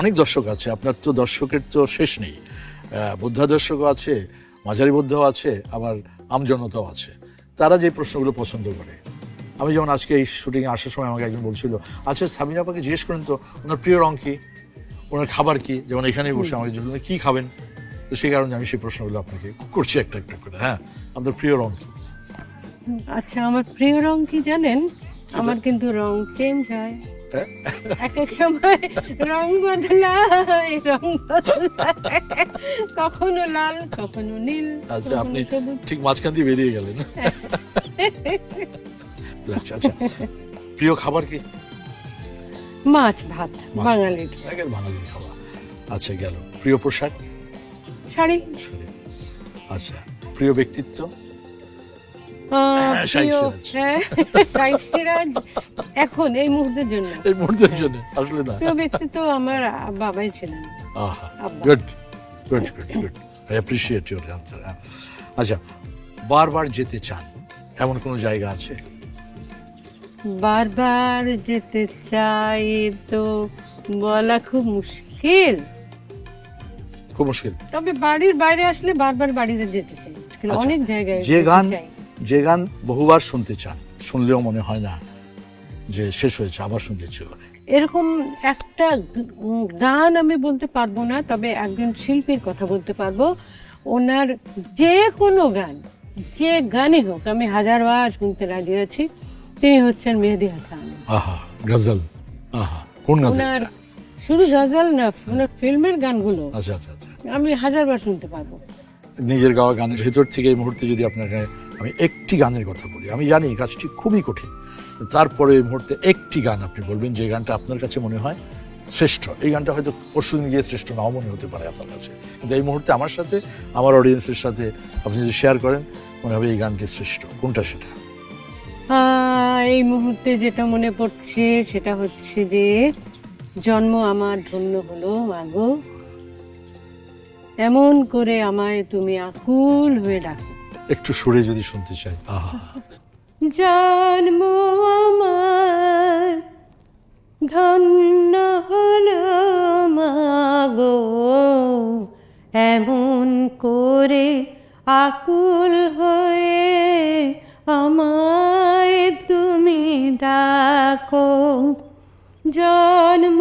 অনেক দর্শক আছে, আপনার তো দর্শকের তো শেষ নেই, বোদ্ধা দর্শকও আছে, মাঝারি বোদ্ধাও আছে, আবার আমজনতাও আছে। তারা যে প্রশ্নগুলো পছন্দ করে, আমি যেমন আজকে এই শুটিংয়ে আসার সময় আমাকে একজন বলছিল, আচ্ছা সাবিনা আপাকে জিজ্ঞেস করেন তো ওনার প্রিয় রং কি, ওনার খাবার কি, যেমন এখানেই বসে আমাকে বললেন কি খাবেন, তো সেই কারণে আমি সেই প্রশ্নগুলো আপনাকে করছি একটা একটা করে। হ্যাঁ, আপনার প্রিয় রং কি? আচ্ছা, আমার প্রিয় রং কি জানেন? আমার কিন্তু রং চেঞ্জ হয়, এক এক সময় রং বদলায়, কখনো লাল, কখনো নীল। আচ্ছা, আপনি ঠিক মাঝখান দিয়ে বেরিয়ে গেলেন। আচ্ছা, প্রিয় খাবার কি? মাছ ভাত, বাঙালির বাঙালির খাবার। আচ্ছা, গেল। প্রিয় পোশাক? শাড়ি। আচ্ছা, প্রিয় ব্যক্তিত্ব? এখন এই মুহূর্তের জন্য, আসলে না, প্রিয় ব্যক্তিত্ব আমার বাবাই ছিলেন। Good good good good, I appreciate your answer. আচ্ছা, বারবার যেতে চান এমন কোন জায়গা আছে? বারবার যেতে চাই তো বলা খুব মুশকিল, খুব মুশকিল। তবে বাড়ির বাইরে আসলে বারবার বাড়িতে যেতে চাই, অনেক জায়গায়। যে গান বহুবার শুনতে চান, শুনলেও মনে হয় না যে শেষ হয়েছে, আবার শুনতে ইচ্ছে করে, এরকম একটা গান আমি বলতে পারবো না, তবে একজন শিল্পীর কথা বলতে পারবো। ওনার যে কোনো গান, যে গানই হোক, আমি হাজারবার শুনতে রাজি আছি। তিনি হচ্ছেন মেহেদী হাসান। আহা, গজল। আহা, কোন গজল? ওনার শুধু গজল না, ওনার ফিল্মের গানগুলো আচ্ছা আচ্ছা আচ্ছা, আমি হাজারবার শুনতে পারবো। নিজের গাওয়া গানের ভেতর থেকে এই মুহূর্তে যদি আপনাকে আমি একটি গানের কথা বলি, আমি জানি কাজটি খুবই কঠিন, তারপরে এই মুহূর্তে একটি গান আপনি বলবেন যে গানটা আপনার কাছে মনে হয় শ্রেষ্ঠ। এই গানটা হয়তো পরশুদিন গিয়ে শ্রেষ্ঠ নাও মনে হতে পারে আপনার কাছে, কিন্তু এই মুহূর্তে আমার সাথে, আমার অডিয়েন্সের সাথে আপনি যদি শেয়ার করেন, মনে হবে এই গানটি শ্রেষ্ঠ। কোনটা সেটা? এই মুহূর্তে যেটা মনে পড়ছে সেটা হচ্ছে যে, জন্ম আমার ধন্য হলো মাগো, এমন করে আমায় তুমি আকুল হয়ে ডাকো। একটু সুরে যদি শুনতে চাই। আহা, জন্ম আমার ধন্য হলো মাগো, এমন করে আকুল হয়ে আমায় তুমি ডাকো। জন্ম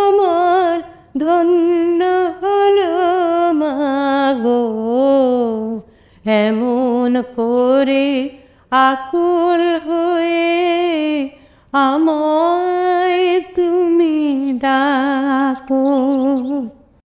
আমার ধন্য হলো মাগো, এমন করে আকুল হয়ে আমায় তুমি ডাকো।